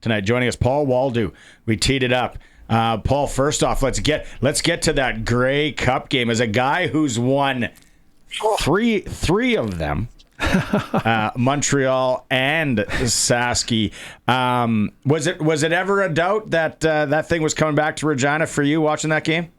tonight. Joining us, Paul Woldu. We teed it up. Paul, first off, let's get to that Grey Cup game. As a guy who's won three of them, Montreal and Huskie, was it ever a doubt that that thing was coming back to Regina for you watching that game?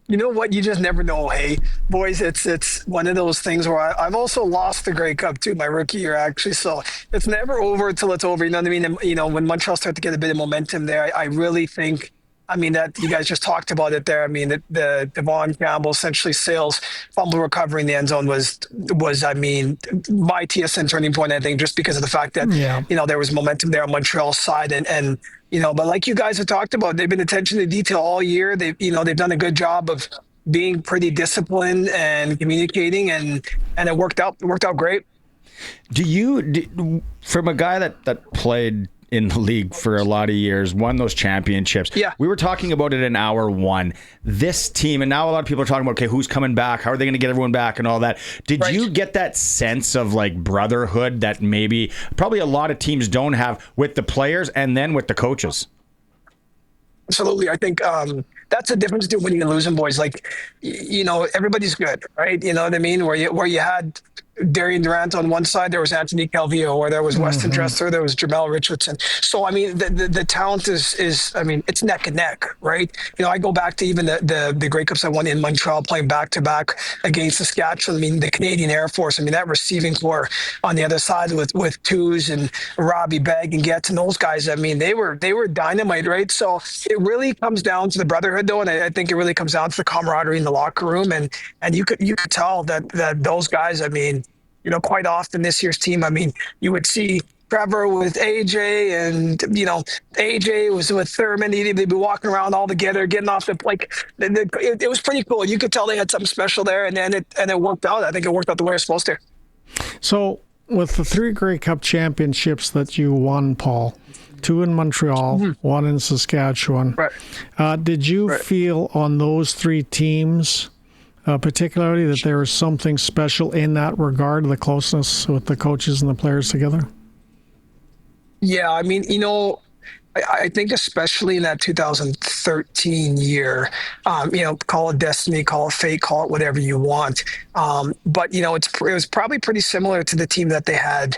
You know what? You just never know. Hey, boys, it's one of those things where I've also lost the Grey Cup too, my rookie year actually. So it's never over until it's over. You know what I mean? And, you know, when Montreal start to get a bit of momentum there, I really think. I mean, that you guys just talked about it there. I mean, the Devon Campbell essentially Sales fumble recovery in the end zone was I mean, my TSN turning point. I think just because of the fact that you know there was momentum there on Montreal's side and. You know, but like you guys have talked about, they've been attention to detail all year. They've done a good job of being pretty disciplined and communicating, and it worked out. It worked out great. From a guy that played in the league for a lot of years, won those championships. Yeah. We were talking about it in hour one. This team, and now a lot of people are talking about, okay, who's coming back? How are they going to get everyone back and all that? Did you get that sense of like brotherhood that maybe probably a lot of teams don't have with the players and then with the coaches? Absolutely. I think that's the difference between winning and losing, boys. Like, you know, everybody's good, right? You know what I mean? Where you had Darian Durant on one side, there was Anthony Calvillo, or there was Weston Dressler, there was Jamel Richardson. So I mean, the talent is I mean, it's neck and neck, right? You know, I go back to even the Grey Cups I won in Montreal, playing back to back against Saskatchewan. I mean, the Canadian Air Force. I mean, that receiving core on the other side with Twos and Robbie Begg and Getz and those guys. I mean, they were dynamite, right? So it really comes down to the brotherhood, though, and I think it really comes down to the camaraderie in the locker room, and you could tell that those guys. I mean. You know, quite often this year's team, I mean, you would see Trevor with AJ and, you know, AJ was with Thurman. They'd be walking around all together, getting off it was pretty cool. You could tell they had something special there, and it worked out. I think it worked out the way it's supposed to. So with the 3 Grey Cup championships that you won, Paul, 2 in Montreal, 1 in Saskatchewan, did you feel on those 3 teams particularly that there was something special in that regard, the closeness with the coaches and the players together? Yeah, I mean, you know, I think especially in that 2013 year, you know, call it destiny, call it fate, call it whatever you want. But, you know, it was probably pretty similar to the team that they had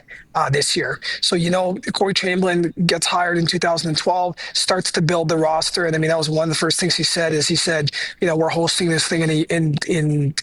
this year. So, you know, Corey Chamberlain gets hired in 2012, starts to build the roster. And I mean, that was one of the first things he said, you know, we're hosting this thing in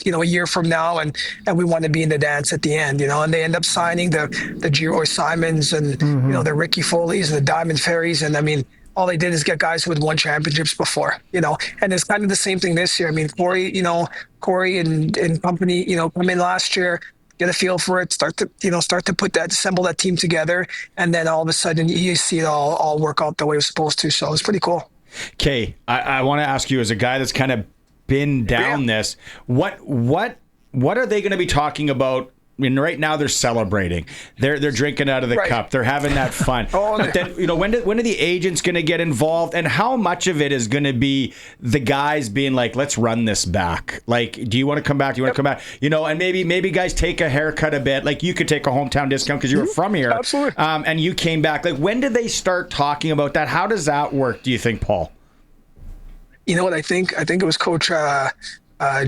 you know, a year from now, and we want to be in the dance at the end, you know, and they end up signing the Giroy Simons and, you know, the Ricky Foleys and the Diamond Ferries. And I mean, all they did is get guys who had won championships before, you know, and it's kind of the same thing this year. I mean, Corey and company, you know, come in last year, get a feel for it, start to assemble that team together. And then all of a sudden you see it all work out the way it was supposed to. So it's pretty cool. Kay, I want to ask you, as a guy that's kind of been down this, what are they going to be talking about? I mean, right now they're celebrating. They're drinking out of the cup. They're having that fun. But then, you know, when are the agents going to get involved, and how much of it is going to be the guys being like, let's run this back? Like, do you want to come back? Do you want to come back? You know, and maybe guys take a haircut a bit. Like, you could take a hometown discount because you were from here. Absolutely. And you came back. Like, when did they start talking about that? How does that work, do you think, Paul? You know what I think? I think it was Coach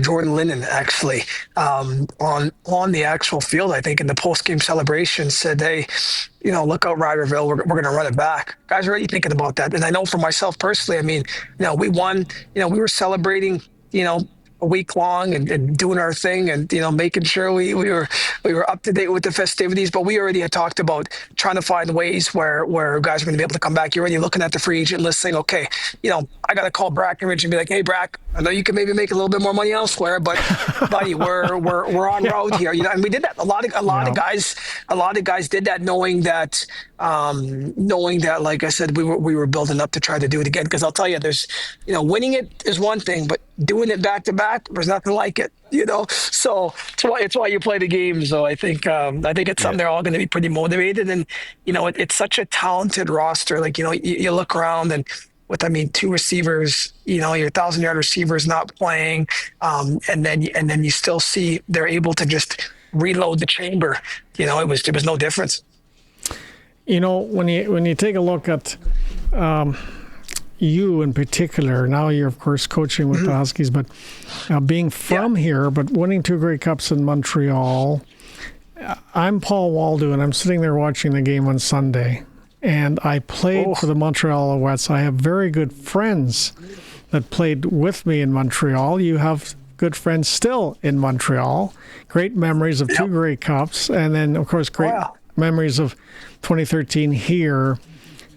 Jordan Linden, actually, on the actual field, I think in the post-game celebration said, hey, you know, look out Riderville, we're going to run it back. Guys are already thinking about that. And I know for myself personally, I mean, you know, we won, you know, we were celebrating, you know, a week long and doing our thing and, you know, making sure we were up to date with the festivities. But we already had talked about trying to find ways where guys are going to be able to come back. You're already looking at the free agent list saying, okay, you know, I got to call Brackenridge and be like, hey, Brack, I know you can maybe make a little bit more money elsewhere, but buddy, we're on road here. You know, and we did that. A lot of guys did that, knowing that, like I said, we were building up to try to do it again. Because I'll tell you, there's, you know, winning it is one thing, but doing it back to back, there's nothing like it. You know, so it's why you play the game. So I think it's something they're all going to be pretty motivated, and you know, it's such a talented roster. Like, you know, you look around and. With, I mean, 2 receivers, you know, your 1,000-yard receivers not playing, and then you still see they're able to just reload the chamber. You know, it was no difference. when you take a look at you in particular, now you're of course coaching with the Huskies, but being from here, but winning 2 Grey Cups in Montreal. I'm Paul Woldu, and I'm sitting there watching the game on Sunday, and I played for the Montreal Alouettes. I have very good friends that played with me in Montreal. You have good friends still in Montreal. Great memories of 2 Grey Cups, and then of course great memories of 2013 here.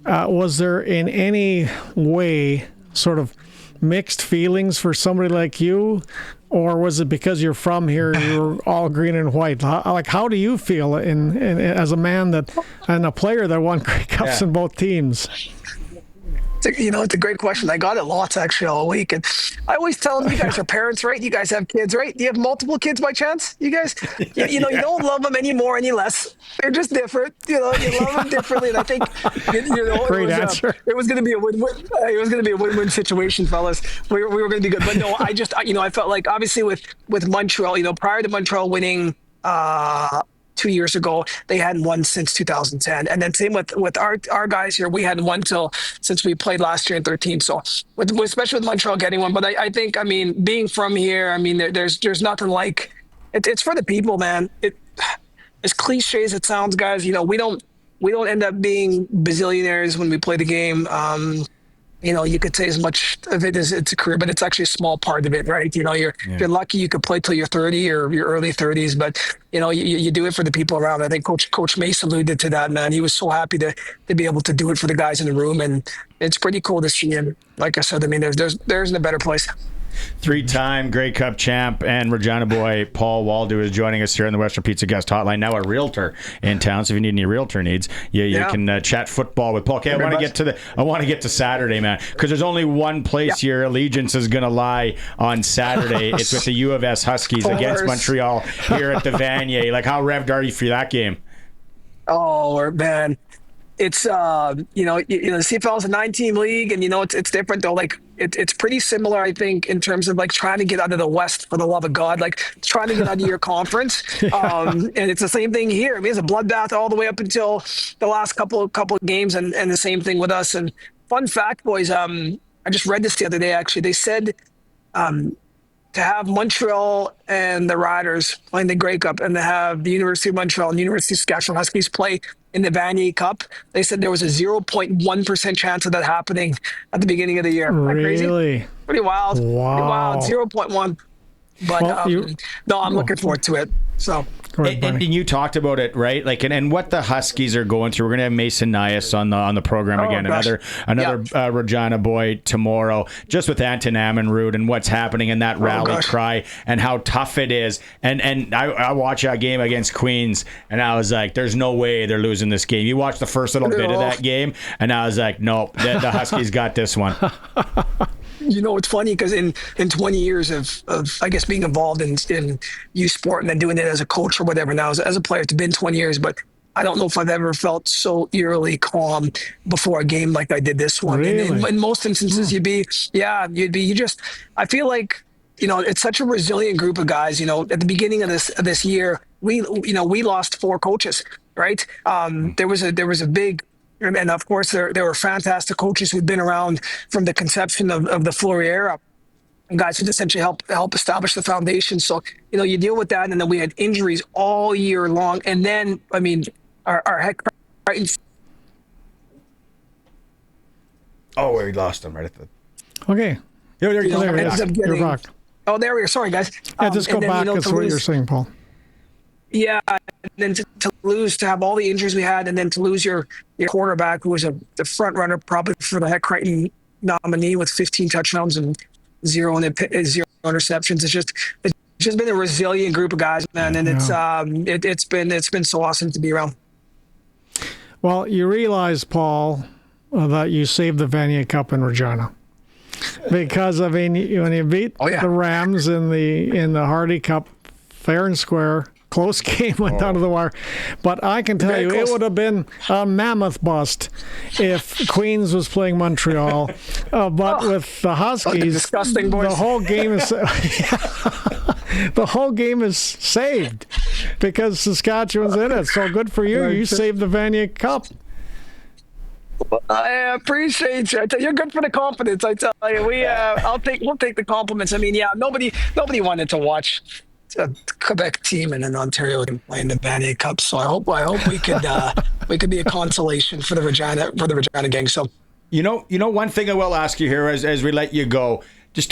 Was there in any way sort of mixed feelings for somebody like you, or was it because you're from here and you're all green and white? How do you feel in as a man and a player that won Grey Cups in both teams? It's a great question. I got it lots actually all week, and I always tell them, you guys are parents, right? You guys have kids, right? Do you have multiple kids by chance? You guys, you don't love them any more, any less. They're just different. You love them differently, and I think great answer. It was going to be a win-win. It was going to be a win-win situation, fellas. We were going to be good, but no, I felt like obviously with Montreal, prior to Montreal winning 2 years ago, they hadn't won since 2010, and then same with our guys here, we hadn't won since we played last year in 13. So especially with Montreal getting one, but I think being from here, there's nothing like it's for the people, man. As cliche as it sounds, guys, we don't end up being bazillionaires when we play the game. You could say as much of it as it's a career, but it's actually a small part of it, right? If you're lucky, you could play till you're 30 or your early 30s, but you do it for the people around. I think Coach Mace alluded to that, man. He was so happy to be able to do it for the guys in the room, and it's pretty cool to see him. Like I said, there isn't a better place. 3-time Grey Cup champ and Regina boy Paul Woldu is joining us here on the Western Pizza Guest Hotline. Now a realtor in town, so if you need any realtor needs, you can chat football with Paul. Okay, I want to get to Saturday, man, because there's only one place your allegiance is going to lie on Saturday. It's with the U of S Huskies against Montreal here at the Vanier. Like, how revved are you for that game? Oh, man. It's the CFL is a 9-team league, and it's different though. Like it's pretty similar, I think, in terms of like trying to get out of the West, for the love of God, like trying to get out of your conference. And it's the same thing here. It's a bloodbath all the way up until the last couple of games, and the same thing with us. And fun fact, boys, I just read this the other day. Actually, they said to have Montreal and the Riders playing the Grey Cup, and to have the University of Montreal and University of Saskatchewan Huskies play in the Vanier Cup, they said there was a 0.1% chance of that happening at the beginning of the year. Really? Isn't that crazy? Pretty wild. Wow. Pretty wild. 0.1. But I'm looking forward to it. So. And you talked about it, right? Like, and what the Huskies are going through. We're going to have Mason Nias on the program again. Gosh. Another Regina boy tomorrow. Just with Anton Ammonrood and what's happening in that rally cry and how tough it is. And I watched that game against Queens, and I was like, "There's no way they're losing this game." You watched the first little bit of that game, and I was like, "Nope, the Huskies got this one." It's funny because in 20 years of I guess being involved in youth sport and then doing it as a coach or whatever, now as a player, it's been 20 years, but I don't know if I've ever felt so eerily calm before a game like I did this one. Really? And in most instances, I feel like, it's such a resilient group of guys. At the beginning of this year, we lost 4 coaches, right? There was a big, and of course, there were fantastic coaches who'd been around from the conception of the Fleury era, and guys who essentially help establish the foundation. So, you deal with that, and then we had injuries all year long, and then our head. Oh, we lost him right at the. Okay. There you go. You're back. Oh, there we are. Sorry, guys. Yeah, just go back. That's what you're saying, Paul. Yeah, and then to lose, to have all the injuries we had, and then to lose your quarterback, who was the front runner probably for the Heck Crichton nominee with 15 touchdowns and zero interceptions. It's just been a resilient group of guys, man, and it's been so awesome to be around. Well, you realize, Paul, that you saved the Vanier Cup in Regina. Because when you beat the Rams in the Hardy Cup, fair and square, close game, went down to the wire. But I can tell you, it would have been a mammoth bust if Queens was playing Montreal. But with the Huskies, disgusting boys. the whole game is the whole game is saved because Saskatchewan's in it. So good for you. You saved the Vanier Cup. I appreciate you. You're good for the confidence. I tell you, we'll take the compliments. I mean, yeah, nobody wanted to watch a Quebec team and an Ontario team play in the Vanier Cup. So I hope we could be a consolation for the Regina gang. So you know, one thing I will ask you here as we let you go.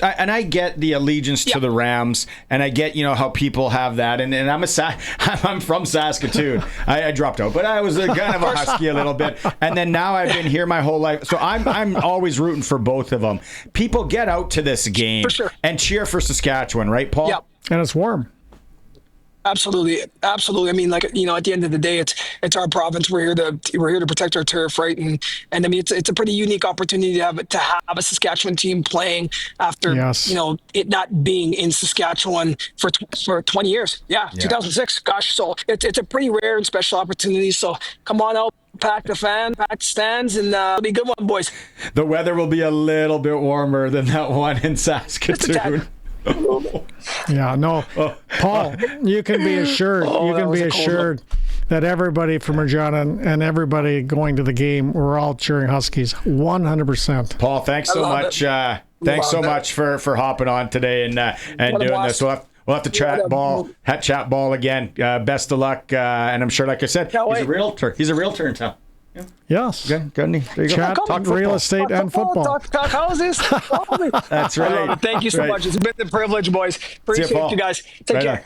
And I get the allegiance to the Rams, and I get how people have that, and I'm from Saskatoon. I dropped out, but I was kind of a Husky a little bit, and then now I've been here my whole life, so I'm always rooting for both of them. People get out to this game and cheer for Saskatchewan, right, Paul? Yeah, and it's warm. Absolutely. I mean, at the end of the day, it's our province. We're here to protect our turf, right? And I mean, it's a pretty unique opportunity to have a Saskatchewan team playing after it not being in Saskatchewan for 20 years. Yeah, 2006. Gosh, so it's a pretty rare and special opportunity. So come on out. Pack the stands, and it'll be a good one, boys. The weather will be a little bit warmer than that one in Saskatoon. Yeah, no, Paul, you can be assured. That everybody from Regina and everybody going to the game, we're all cheering Huskies, 100%. Paul, thanks so much. Thanks so much for hopping on today and doing this. We'll have to chat ball again. Best of luck, and I'm sure, like I said, he's a realtor. He's a realtor in town. Yeah. Yes. Okay, good. There you Chat, go. talk real estate and football. Talk houses. That's right. Thank you so much. It's been a privilege, boys. Appreciate you guys. Take care.